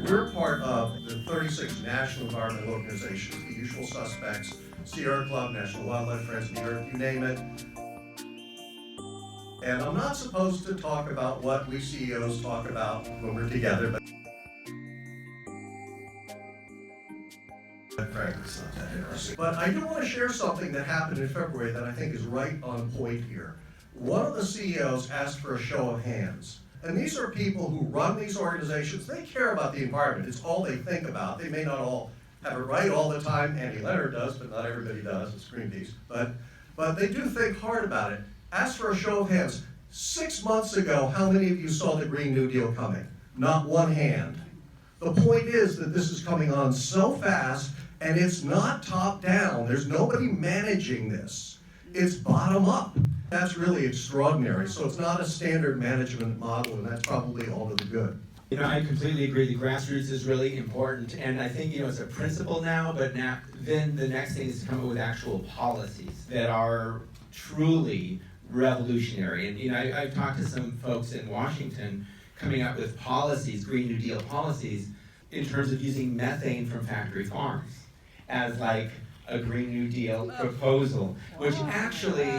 We're part of the 36 national environmental organizations, the usual suspects, Sierra Club, National Wildlife Friends, New York, you name it. And I'm not supposed to talk about what we CEOs talk about when we're together, but frankly, it's not that interesting. But I do want to share something that happened in February that I think is right on point here. One of the CEOs asked for a show of hands. And these are people who run these organizations. They care about the environment. It's all they think about. They may not all have it right all the time. Andy Leonard does, but not everybody does. It's Greenpeace. But they do think hard about it. Ask for a show of hands. 6 months ago, how many of you saw the Green New Deal coming? Not one hand. The point is that this is coming on so fast, and it's not top down. There's nobody managing this. It's bottom up. That's really extraordinary. So it's not a standard management model, and that's probably all to the good. You know, I completely agree. The grassroots is really important, and I think, you know, it's a principle now, but now then the next thing is to come up with actual policies that are truly revolutionary. And, you know, I've talked to some folks in Washington coming up with policies, Green New Deal policies, in terms of using methane from factory farms as like a Green New Deal proposal, which actually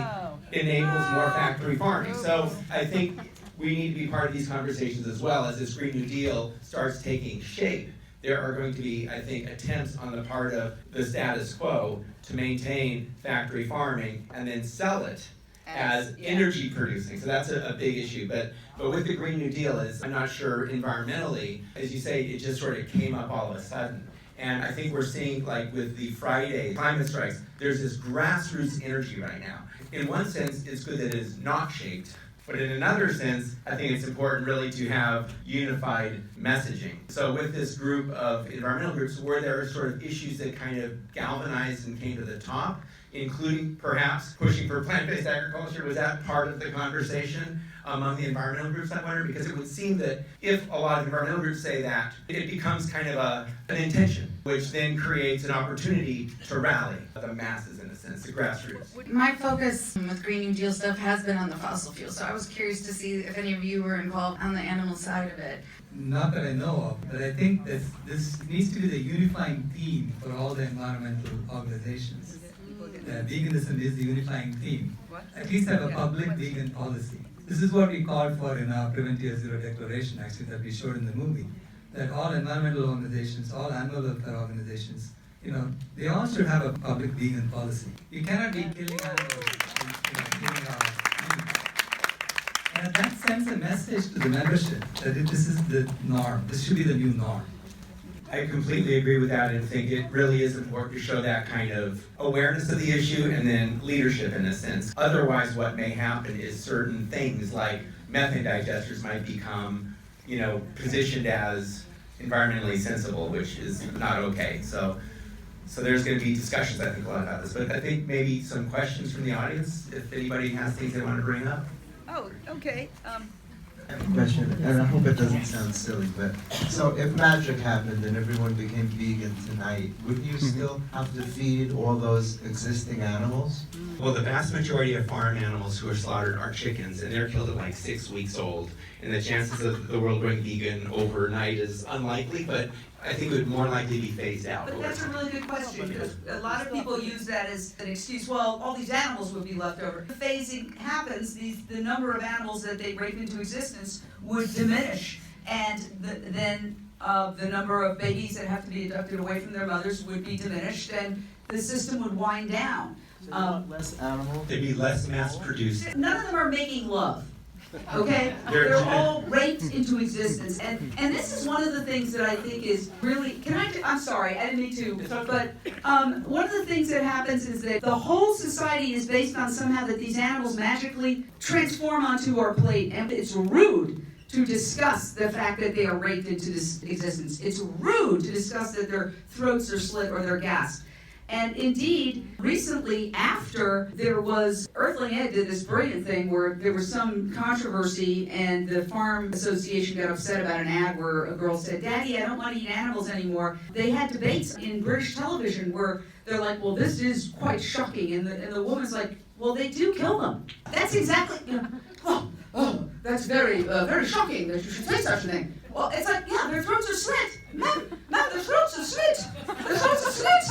enables more factory farming. So I think we need to be part of these conversations as well. As this Green New Deal starts taking shape, there are going to be, I think, attempts on the part of the status quo to maintain factory farming and then sell it as energy producing. So that's a big issue. But with the Green New Deal, I'm not sure environmentally, as you say, it just sort of came up all of a sudden. And I think we're seeing, like with the Friday climate strikes, there's this grassroots energy right now. In one sense, it's good that it is not shaped, but in another sense, I think it's important really to have unified messaging. So with this group of environmental groups, where there are sort of issues that kind of galvanized and came to the top, including perhaps pushing for plant-based agriculture, was that part of the conversation among the environmental groups, I wonder? Because it would seem that if a lot of environmental groups say that, it becomes kind of an intention, which then creates an opportunity to rally the masses, in a sense, the grassroots. My focus with Green New Deal stuff has been on the fossil fuel, so I was curious to see if any of you were involved on the animal side of it. Not that I know of, but I think that this needs to be the unifying theme for all the environmental organizations. Veganism is the unifying theme. At least have a public vegan policy. This is what we called for in our Prevent Year Zero declaration, actually, that we showed in the movie. That all environmental organizations, all animal welfare organizations, you know, they all should have a public vegan policy. You cannot be killing animals, killing our meat. And that sends a message to the membership that this is the norm. This should be the new norm. I completely agree with that and think it really is important to show that kind of awareness of the issue and then leadership in a sense. Otherwise, what may happen is certain things like methane digesters might become, you know, positioned as environmentally sensible, which is not okay. So there's going to be discussions, I think, a lot about this. But I think maybe some questions from the audience, if anybody has things they want to bring up. Oh, okay. I have a question, and I hope it doesn't sound silly, but so if magic happened and everyone became vegan tonight, would you still have to feed all those existing animals? Well, the vast majority of farm animals who are slaughtered are chickens, and they're killed at like 6 weeks old. And the chances of the world going vegan overnight is unlikely, but I think it would more likely be phased out. But that's a really good question, because a lot of people use that as an excuse. Well, all these animals would be left over. If phasing happens, the number of animals that they rape into existence would diminish, and then the number of babies that have to be abducted away from their mothers would be diminished, and the system would wind down. Less animals? They'd be less mass-produced. None of them are making love. Okay? They're all raped into existence. And this is one of the things that I think is really, I'm sorry, I didn't mean to, but one of the things that happens is that the whole society is based on somehow that these animals magically transform onto our plate, and it's rude to discuss the fact that they are raped into this existence. It's rude to discuss that their throats are slit or they're gassed. And indeed, recently, after there was, Earthling Ed did this brilliant thing where there was some controversy and the Farm Association got upset about an ad where a girl said, "Daddy, I don't want to eat animals anymore." They had debates in British television where they're like, well, this is quite shocking. And the woman's like, well, they do kill them. That's exactly, that's very shocking that you should say such a thing. Well, it's like, yeah, their throats are slit. Ma'am, their throats are slit. Their throats are slit.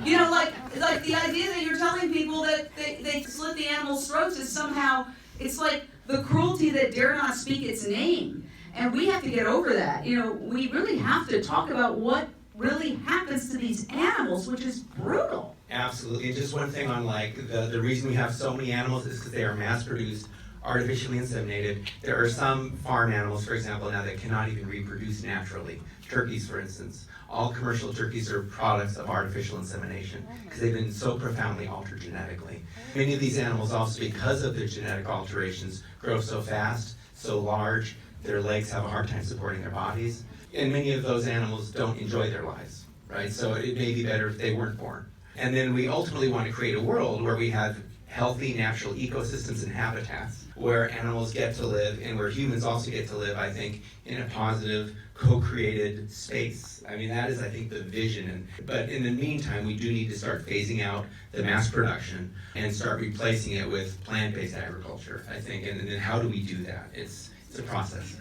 You know, like the idea that you're telling people that they slit the animal's throats is somehow, it's like the cruelty that dare not speak its name. And we have to get over that. You know, we really have to talk about what really happens to these animals, which is brutal. Absolutely. And just one thing on like the reason we have so many animals is because they are mass produced, artificially inseminated. There are some farm animals, for example, now that cannot even reproduce naturally. Turkeys, for instance. All commercial turkeys are products of artificial insemination because they've been so profoundly altered genetically. Many of these animals also, because of their genetic alterations, grow so fast, so large, their legs have a hard time supporting their bodies. And many of those animals don't enjoy their lives, right? So it may be better if they weren't born. And then we ultimately want to create a world where we have healthy natural ecosystems and habitats where animals get to live and where humans also get to live, I think, in a positive, co-created space. I mean, that is, I think, the vision. But in the meantime, we do need to start phasing out the mass production and start replacing it with plant-based agriculture, I think. And then how do we do that? It's a process.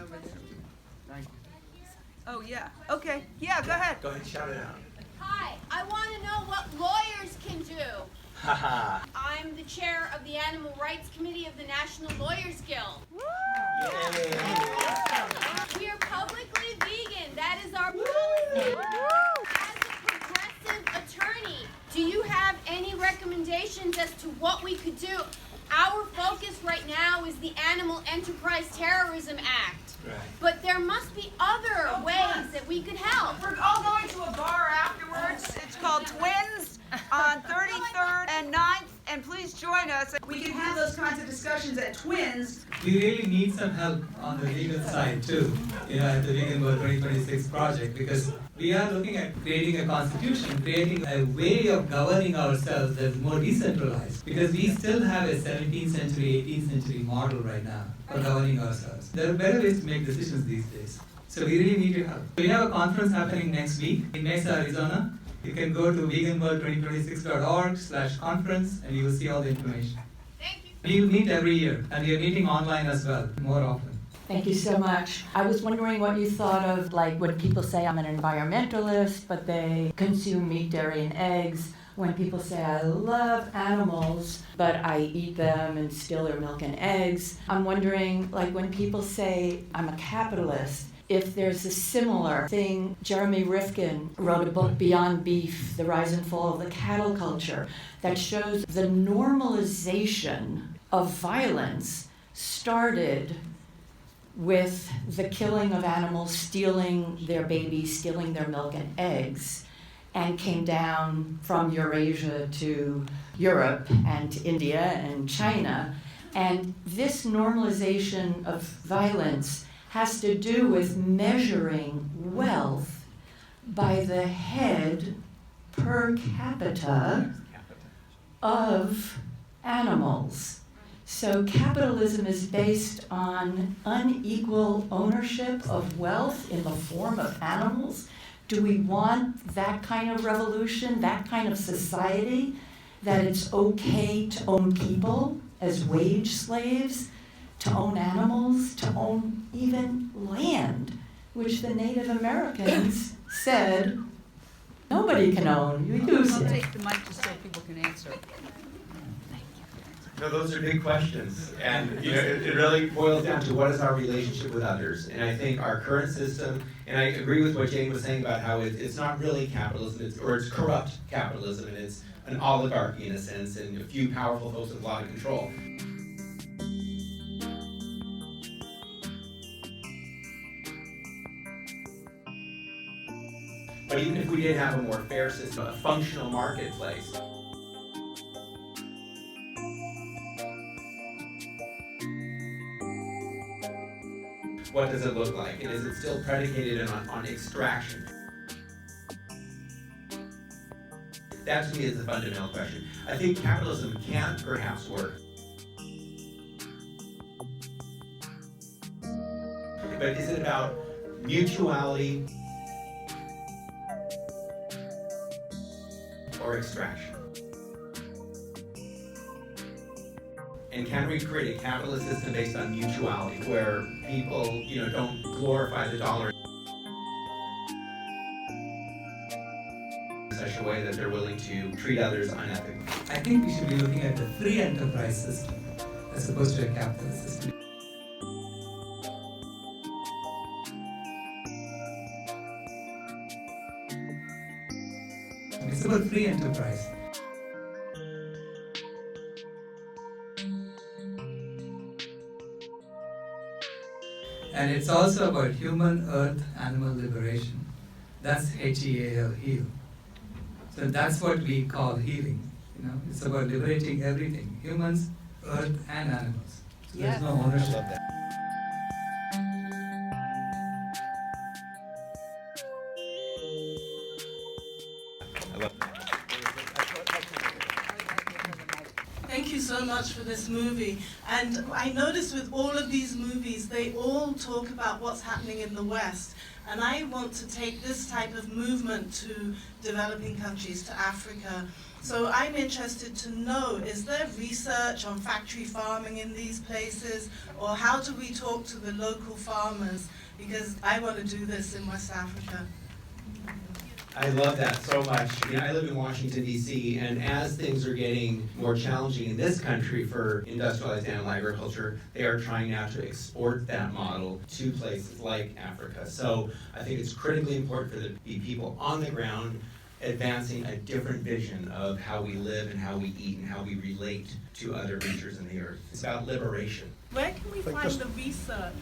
Oh, yeah. Okay. Yeah, go ahead. Go ahead, shout it out. Hi, I want to know what lawyers can do. Haha. I'm the chair of the Animal Rights Committee of the National Lawyers Guild. We are publicly vegan. That is our policy. As a progressive attorney, do you have any recommendations as to what we could do? Our focus right now is the Animal Enterprise Terrorism Act. Right. But there must be other ways that we could help. We're all going to a bar afterwards. It's called Twins on 33rd and 9th, and please join us. We can have those kinds of discussions at Twins. We really need some help on the legal side too, at the Vegan World 2026 project, because we are looking at creating a constitution, creating a way of governing ourselves that's more decentralized, because we still have a 17th century, 18th century model right now for governing ourselves. There are better ways to make decisions these days. So we really need your help. We have a conference happening next week in Mesa, Arizona. You can go to veganworld2026.org/conference and you will see all the information. Thank you. We meet every year, and we are meeting online as well, more often. Thank you so much. I was wondering what you thought of, like, when people say I'm an environmentalist, but they consume meat, dairy, and eggs. When people say I love animals, but I eat them and steal their milk and eggs. I'm wondering, like, when people say I'm a capitalist, if there's a similar thing. Jeremy Rifkin wrote a book, Beyond Beef, The Rise and Fall of the Cattle Culture, that shows the normalization of violence started with the killing of animals, stealing their babies, stealing their milk and eggs, and came down from Eurasia to Europe and to India and China. And this normalization of violence has to do with measuring wealth by the head per capita of animals. So capitalism is based on unequal ownership of wealth in the form of animals. Do we want that kind of revolution, that kind of society, that it's okay to own people as wage slaves, to own animals, to own even land, which the Native Americans said nobody can own, you use I'll it. take the mic just so people can answer. No, those are big questions, and it really boils down to what is our relationship with others. And I think our current system, and I agree with what Jane was saying about how it's not really capitalism, it's corrupt capitalism, and it's an oligarchy in a sense, and a few powerful folks with a lot of control. But even if we did have a more fair system, a functional marketplace, what does it look like? And is it still predicated on extraction? That to me is the fundamental question. I think capitalism can perhaps work. But is it about mutuality or extraction? And can we create a capitalist system based on mutuality, where people, don't glorify the dollar in such a way that they're willing to treat others unethically? I think we should be looking at a free enterprise system as opposed to a capitalist system. It's about free enterprise. And it's also about human, earth, animal liberation. That's HEAL, heal. So that's what we call healing. It's about liberating everything, humans, earth, and animals. So there's no ownership. I love that. Thank you so much for this movie. And I noticed with all of these movies, they all talk about what's happening in the West. And I want to take this type of movement to developing countries, to Africa. So I'm interested to know, is there research on factory farming in these places? Or how do we talk to the local farmers? Because I want to do this in West Africa. I love that so much. I live in Washington, D.C., and as things are getting more challenging in this country for industrialized animal agriculture, they are trying now to export that model to places like Africa. So I think it's critically important for the people on the ground advancing a different vision of how we live and how we eat and how we relate to other creatures in the earth. It's about liberation. Where can we find the research?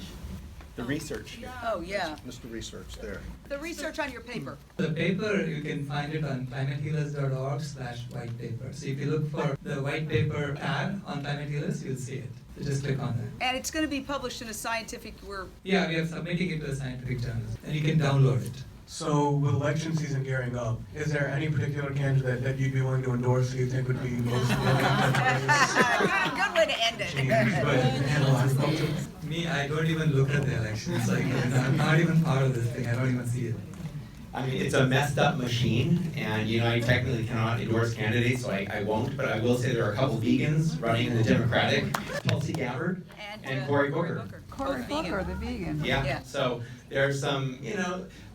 The research. Oh, yeah. Mr. Research there. The research on your paper. The paper, you can find it on climatehealers.org/white paper. So if you look for the white paper tab on Climate Healers, you'll see it. So just click on that. And it's going to be published in a scientific, Yeah, we are submitting it to a scientific journal, and you can download it. So with election season gearing up, is there any particular candidate that you'd be willing to endorse who you think would be most willing to good way to end it. handle agriculture? Me, I don't even look at the elections. I'm not even part of this thing. I don't even see it. I mean, it's a messed up machine, and I technically cannot endorse candidates, so I won't, but I will say there are a couple vegans running in the Democratic, Tulsi Gabbard and Cory Booker. Cory Booker, the vegan. Yeah, so there's some,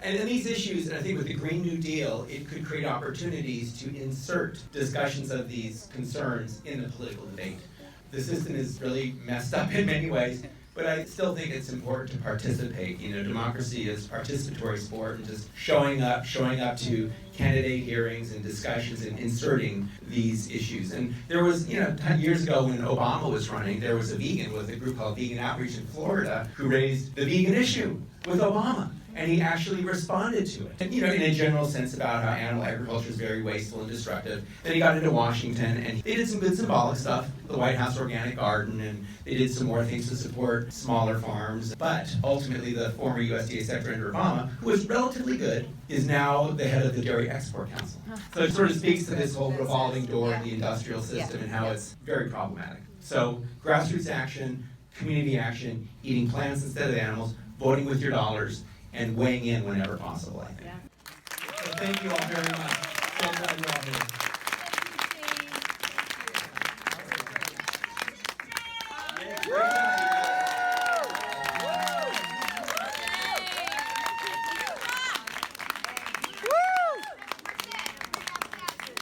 and these issues, and I think with the Green New Deal, it could create opportunities to insert discussions of these concerns in the political debate. The system is really messed up in many ways, but I still think it's important to participate. Democracy is participatory sport, and just showing up to candidate hearings and discussions and inserting these issues. And there was, 10 years ago when Obama was running, there was a vegan with a group called Vegan Outreach in Florida who raised the vegan issue with Obama. And he actually responded to it. And, in a general sense about how animal agriculture is very wasteful and destructive. Then he got into Washington, and they did some good symbolic stuff, the White House Organic Garden, and they did some more things to support smaller farms. But ultimately, the former USDA Secretary under Obama, who was relatively good, is now the head of the Dairy Export Council. So it sort of speaks to this whole revolving door of the industrial system and how it's very problematic. So grassroots action, community action, eating plants instead of animals, voting with your dollars, and weighing in whenever possible, I think. So thank you all very much. So glad you're all here.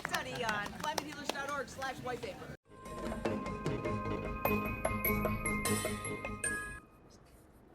Study on climatehealers.org/whitepaper.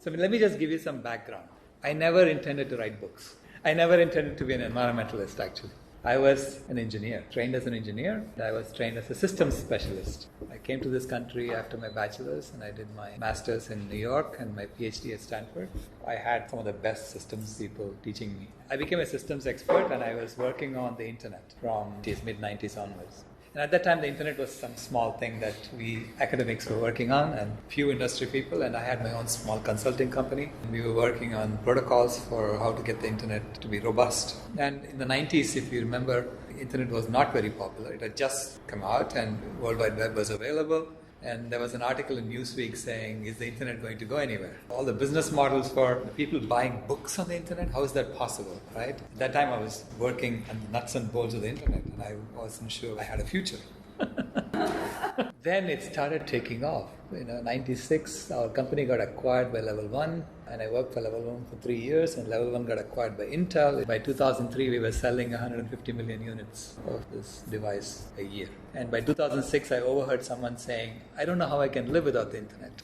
So let me just give you some background. I never intended to write books. I never intended to be an environmentalist, actually. I was an engineer, trained as an engineer. I was trained as a systems specialist. I came to this country after my bachelor's, and I did my master's in New York and my PhD at Stanford. I had some of the best systems people teaching me. I became a systems expert, and I was working on the internet from the mid-90s onwards. And at that time, the internet was some small thing that we academics were working on, and few industry people, and I had my own small consulting company. We were working on protocols for how to get the internet to be robust. And in the 90s, if you remember, the internet was not very popular. It had just come out, and World Wide Web was available. And there was an article in Newsweek saying, is the internet going to go anywhere? All the business models for the people buying books on the internet, how is that possible, right? At that time I was working on the nuts and bolts of the internet, and I wasn't sure I had a future. then it started taking off. 96, our company got acquired by Level 1, and I worked for Level 1 for 3 years, and Level 1 got acquired by Intel. By 2003, we were selling 150 million units of this device a year. And by 2006, I overheard someone saying, I don't know how I can live without the internet.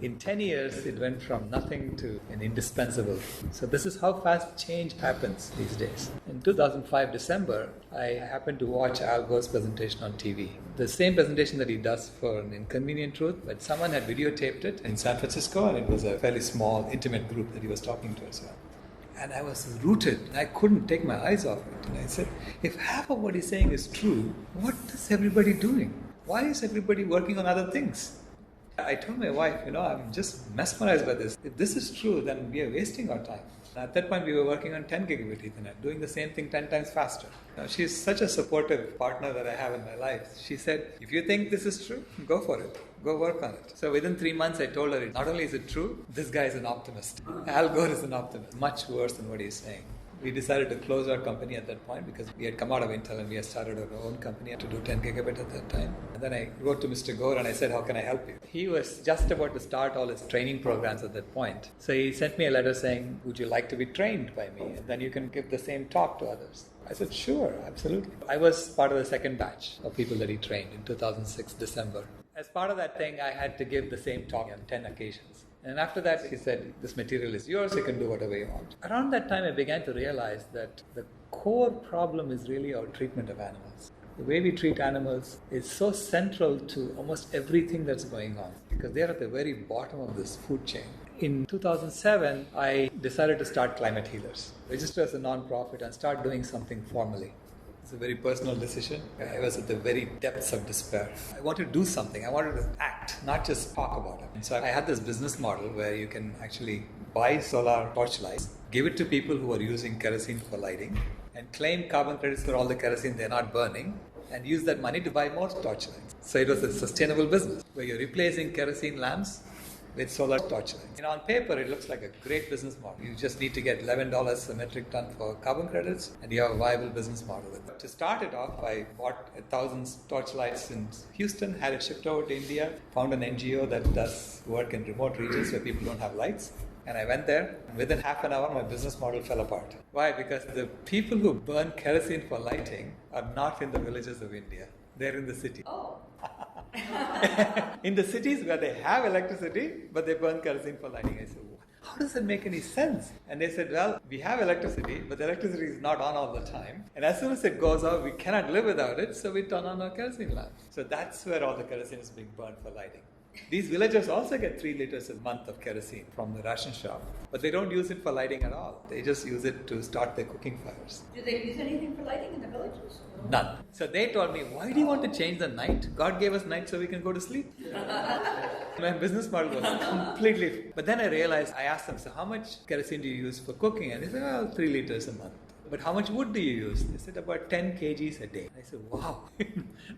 In 10 years, it went from nothing to an indispensable. So this is how fast change happens these days. In 2005, December, I happened to watch Al Gore's presentation on TV. The same presentation that he does for An Inconvenient Truth, but someone had videotaped it in San Francisco, and it was a fairly small, intimate group that he was talking to as well. And I was rooted, and I couldn't take my eyes off it. And I said, if half of what he's saying is true, what is everybody doing? Why is everybody working on other things? I told my wife, I'm just mesmerized by this. If this is true, then we are wasting our time. At that point, we were working on 10 gigabit Ethernet, doing the same thing 10 times faster. She's such a supportive partner that I have in my life. She said, if you think this is true, go for it. Go work on it. So within 3 months, I told her, not only is it true, this guy is an optimist. Al Gore is an optimist. Much worse than what he's saying. We decided to close our company at that point because we had come out of Intel and we had started our own company to do 10 gigabit at that time. And then I wrote to Mr. Gore and I said, how can I help you? He was just about to start all his training programs at that point. So he sent me a letter saying, would you like to be trained by me? And then you can give the same talk to others. I said, sure, absolutely. I was part of the second batch of people that he trained in 2006, December. As part of that thing, I had to give the same talk on 10 occasions. And after that, he said, this material is yours, you can do whatever you want. Around that time, I began to realize that the core problem is really our treatment of animals. The way we treat animals is so central to almost everything that's going on because they're at the very bottom of this food chain. In 2007, I decided to start Climate Healers, register as a non-profit and start doing something formally. It's a very personal decision. I was at the very depths of despair. I wanted to do something. I wanted to act, not just talk about it. And so I had this business model where you can actually buy solar torchlights, give it to people who are using kerosene for lighting, and claim carbon credits for all the kerosene they're not burning, and use that money to buy more torchlights. So it was a sustainable business where you're replacing kerosene lamps with solar torchlights. On paper, it looks like a great business model. You just need to get $11 a metric ton for carbon credits, and you have a viable business model. To start it off, I bought 1,000 torchlights in Houston, had it shipped over to India, found an NGO that does work in remote regions where people don't have lights. And I went there, and within half an hour, my business model fell apart. Why? Because the people who burn kerosene for lighting are not in the villages of India. They're in the city. Oh. In the cities where they have electricity, but they burn kerosene for lighting. I said, how does that make any sense? And they said, well, we have electricity, but the electricity is not on all the time. And as soon as it goes off, we cannot live without it, so we turn on our kerosene lamps. So that's where all the kerosene is being burned for lighting. These villagers also get 3 liters a month of kerosene from the ration shop, but they don't use it for lighting at all. They just use it to start their cooking fires. Do they use anything for lighting in the villages? None. So they told me, why do you want to change the night? God gave us night so we can go to sleep. My business model was completely... But then I realized, I asked them, so how much kerosene do you use for cooking? And they said, well, 3 liters a month. But how much wood do you use? They said about 10 kgs a day. I said, wow,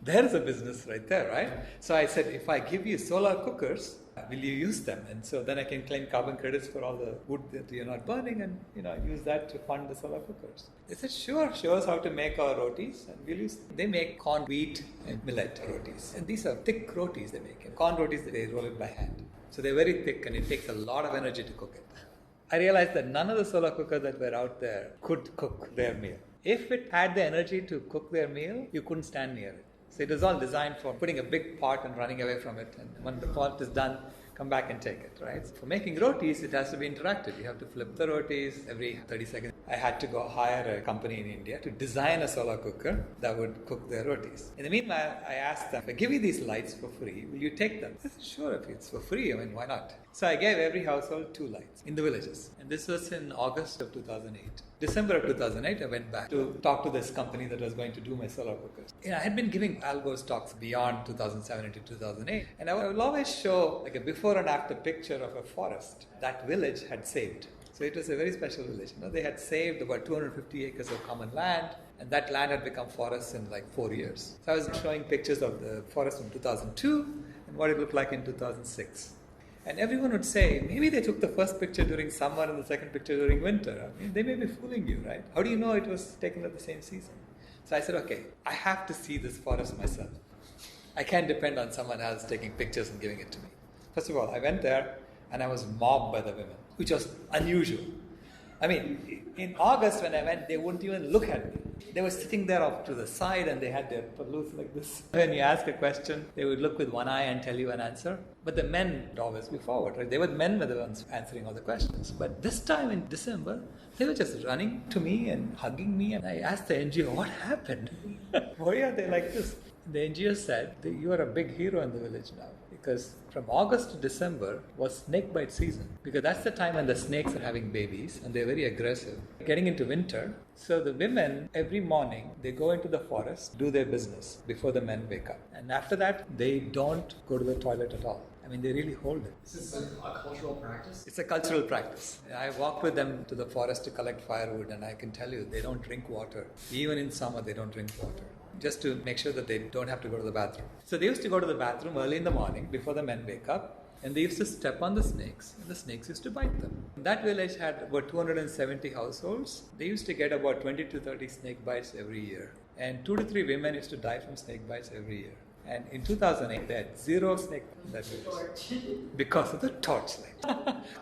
there's a business right there, right? So I said, if I give you solar cookers, will you use them? And so then I can claim carbon credits for all the wood that you're not burning and use that to fund the solar cookers. They said, sure, show us how to make our rotis and we'll use them. They make corn, wheat and millet rotis. And these are thick rotis they make. And corn rotis, they roll it by hand. So they're very thick and it takes a lot of energy to cook it. I realized that none of the solar cookers that were out there could cook their meal. If it had the energy to cook their meal, you couldn't stand near it. So it was all designed for putting a big pot and running away from it. And when the pot is done, come back and take it, right? For making rotis, it has to be interactive. You have to flip the rotis every 30 seconds. I had to go hire a company in India to design a solar cooker that would cook their rotis. In the meanwhile, I asked them, if I give you these lights for free, will you take them? They said, sure, if it's for free, why not? So I gave every household 2 lights in the villages. And this was in August of 2008. December of 2008, I went back to talk to this company that was going to do my solar cookers. I had been giving Al Gore's talks beyond 2007 into 2008. And I would always show like a before and after picture of a forest that village had saved. So it was a very special village. They had saved about 250 acres of common land, and that land had become forests in like 4 years. So I was showing pictures of the forest in 2002 and what it looked like in 2006. And everyone would say, maybe they took the first picture during summer and the second picture during winter. I mean, they may be fooling you, right? How do you know it was taken at the same season? So I said, okay, I have to see this forest myself. I can't depend on someone else taking pictures and giving it to me. First of all, I went there and I was mobbed by the women, which was unusual. I mean, in August when I went, they wouldn't even look at me. They were sitting there off to the side and they had their palus like this. When you ask a question, they would look with one eye and tell you an answer. But the men would always be forward, right? They were men were the ones answering all the questions. But this time in December, they were just running to me and hugging me. And I asked the NGO, what happened? Why are they like this? The NGO said, you are a big hero in the village now. Because from August to December was snake bite season. Because that's the time when the snakes are having babies and they're very aggressive. Getting into winter, so the women every morning they go into the forest, do their business before the men wake up. And after that, they don't go to the toilet at all. I mean, they really hold it. Is this a cultural practice? It's a cultural practice. I walked with them to the forest to collect firewood and I can tell you, they don't drink water. Even in summer, they don't drink water. Just to make sure that they don't have to go to the bathroom. So they used to go to the bathroom early in the morning before the men wake up, and they used to step on the snakes, and the snakes used to bite them. That village had about 270 households. They used to get about 20 to 30 snake bites every year. And 2 to 3 women used to die from snake bites every year. And in 2008, they had 0 snake in that village because of the torchlight.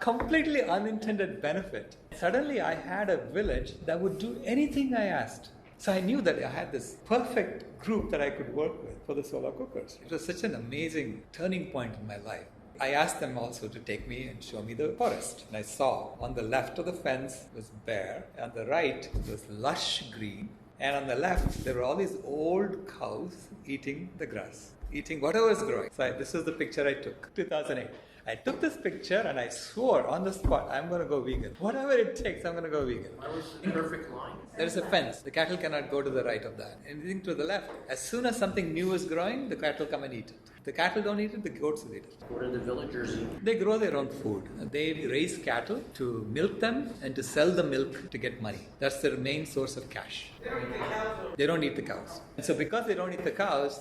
Completely unintended benefit. Suddenly, I had a village that would do anything I asked. So I knew that I had this perfect group that I could work with for the solar cookers. It was such an amazing turning point in my life. I asked them also to take me and show me the forest. And I saw on the left of the fence was bare, on the right was lush green, and on the left there were all these old cows eating the grass, eating whatever was growing. So this was the picture I took, 2008. I took this picture and I swore on the spot, I'm going to go vegan. Whatever it takes, I'm going to go vegan. Why was the perfect line? There is a fence. The cattle cannot go to the right of that. Anything to the left. As soon as something new is growing, the cattle come and eat it. The cattle don't eat it, the goats will eat it. What do the villagers eat? They grow their own food. They raise cattle to milk them and to sell the milk to get money. That's their main source of cash. They don't eat the cows. They don't eat the cows. And so because they don't eat the cows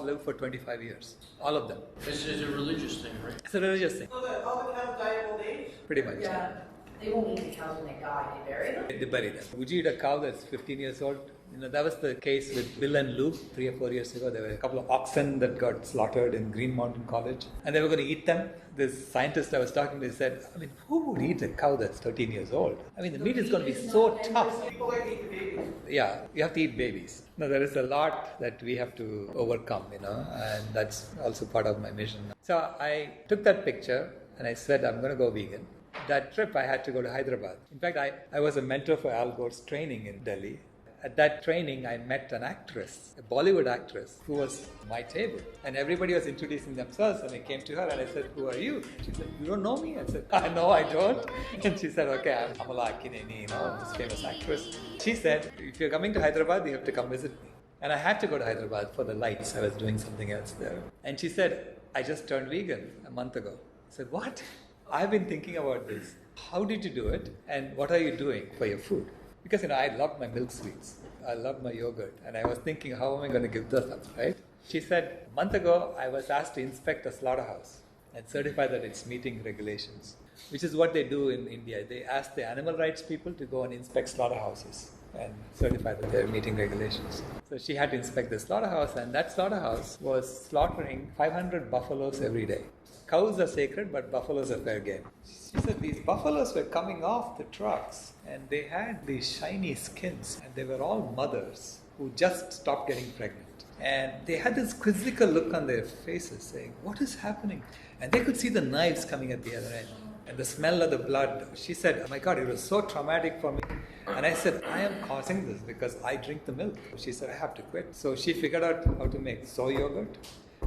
live for 25 years. All of them. This is a religious thing, right? It's a religious thing. So that all the cows die of old age? Pretty much. Yeah. They won't eat the cows when they die. They bury them. They bury them. Would you eat a cow that's 15 years old? That was the case with Bill and Lou 3 or 4 years ago. There were a couple of oxen that got slaughtered in Green Mountain College, and they were going to eat them. This scientist I was talking to said, I mean, who would eat a cow that's 13 years old? I mean, the meat is going to be so tough. People like to eat the babies. Yeah, you have to eat babies. No, there is a lot that we have to overcome, and that's also part of my mission. So I took that picture and I said, I'm going to go vegan. That trip, I had to go to Hyderabad. In fact, I was a mentor for Al Gore's training in Delhi. At that training, I met an actress, a Bollywood actress, who was at my table. And everybody was introducing themselves, and I came to her and I said, who are you? She said, you don't know me? I said, no, I don't. And she said, okay, I'm Amala Akineni, this famous actress. She said, if you're coming to Hyderabad, you have to come visit me. And I had to go to Hyderabad for the lights. I was doing something else there. And she said, I just turned vegan a month ago. I said, what? I've been thinking about this. How did you do it? And what are you doing for your food? Because, I love my milk sweets. I love my yogurt. And I was thinking, how am I going to give this up, right? She said, a month ago, I was asked to inspect a slaughterhouse and certify that it's meeting regulations, which is what they do in India. They ask the animal rights people to go and inspect slaughterhouses and certify that they're meeting regulations. So she had to inspect the slaughterhouse, and that slaughterhouse was slaughtering 500 buffaloes every day. Cows are sacred, but buffaloes are fair game. She said these buffaloes were coming off the trucks and they had these shiny skins, and they were all mothers who just stopped getting pregnant. And they had this quizzical look on their faces saying, what is happening? And they could see the knives coming at the other end and the smell of the blood. She said, oh my God, it was so traumatic for me. And I said, I am causing this because I drink the milk. She said, I have to quit. So she figured out how to make soy yogurt.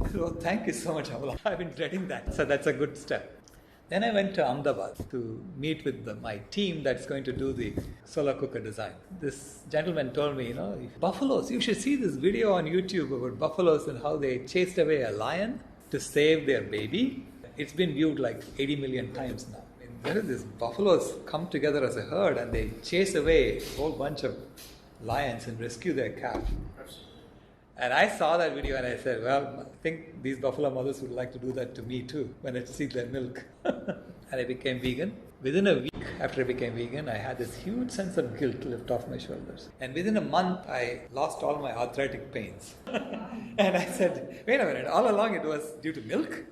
I said, oh, thank you so much, Amala. I've been dreading that. So that's a good step. Then I went to Ahmedabad to meet with my team that's going to do the solar cooker design. This gentleman told me, buffaloes, you should see this video on YouTube about buffaloes and how they chased away a lion to save their baby. It's been viewed like 80 million times now. There are these buffaloes come together as a herd and they chase away a whole bunch of lions and rescue their calf. And I saw that video and I said, well, I think these buffalo mothers would like to do that to me too when I see their milk. And I became vegan. Within a week after I became vegan, I had this huge sense of guilt lift off my shoulders. And within a month, I lost all my arthritic pains. And I said, wait a minute, all along it was due to milk?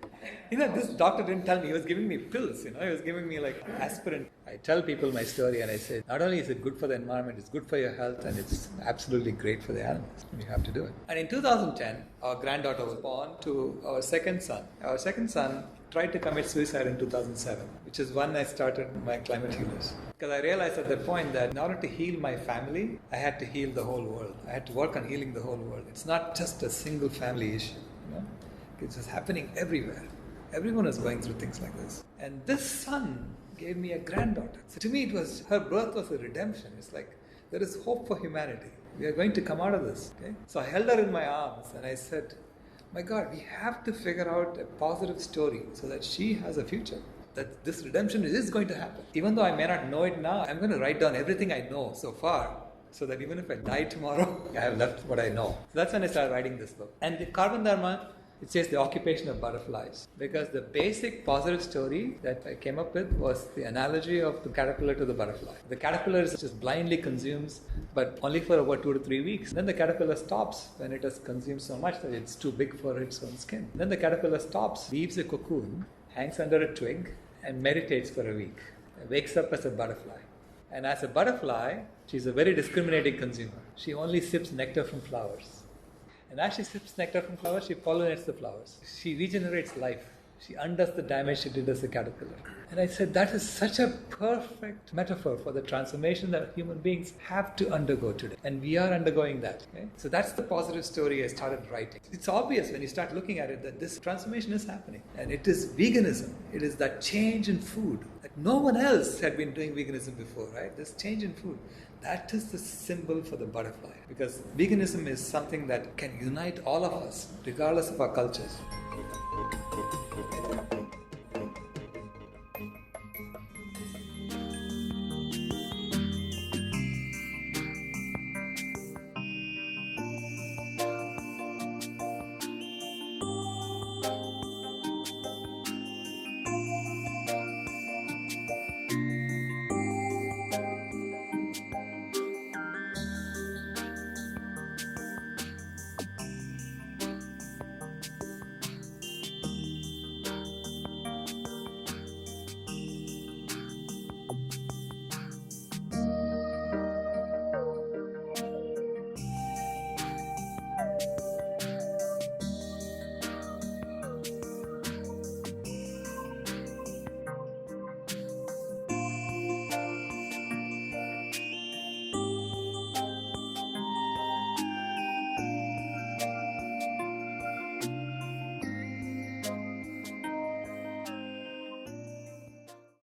This doctor didn't tell me, he was giving me pills, he was giving me like aspirin. I tell people my story and I say, not only is it good for the environment, it's good for your health and it's absolutely great for the animals. You have to do it. And in 2010, our granddaughter was born to our second son. Our second son tried to commit suicide in 2007, which is when I started my climate healers. Because I realized at that point that in order to heal my family, I had to heal the whole world. I had to work on healing the whole world. It's not just a single family issue. It's just happening everywhere. Everyone is going through things like this. And this son gave me a granddaughter. So to me, her birth was a redemption. It's like, there is hope for humanity. We are going to come out of this. Okay? So I held her in my arms and I said, my God, we have to figure out a positive story so that she has a future. That this redemption is going to happen. Even though I may not know it now, I'm going to write down everything I know so far, so that even if I die tomorrow, I have left what I know. So that's when I started writing this book. And the Carbon Dharma, it says the occupation of butterflies. Because the basic positive story that I came up with was the analogy of the caterpillar to the butterfly. The caterpillar just blindly consumes, but only for about 2 to 3 weeks. Then the caterpillar stops when it has consumed so much that it's too big for its own skin. Then the caterpillar stops, weaves a cocoon, hangs under a twig, and meditates for a week. It wakes up as a butterfly. And as a butterfly, she's a very discriminating consumer. She only sips nectar from flowers. And as she sips nectar from flowers, she pollinates the flowers. She regenerates life. She undoes the damage she did as a caterpillar. And I said, that is such a perfect metaphor for the transformation that human beings have to undergo today. And we are undergoing that. Okay? So that's the positive story I started writing. It's obvious when you start looking at it that this transformation is happening. And it is veganism. It is that change in food. That no one else had been doing veganism before, right? This change in food. That is the symbol for the butterfly. Because veganism is something that can unite all of us, regardless of our cultures.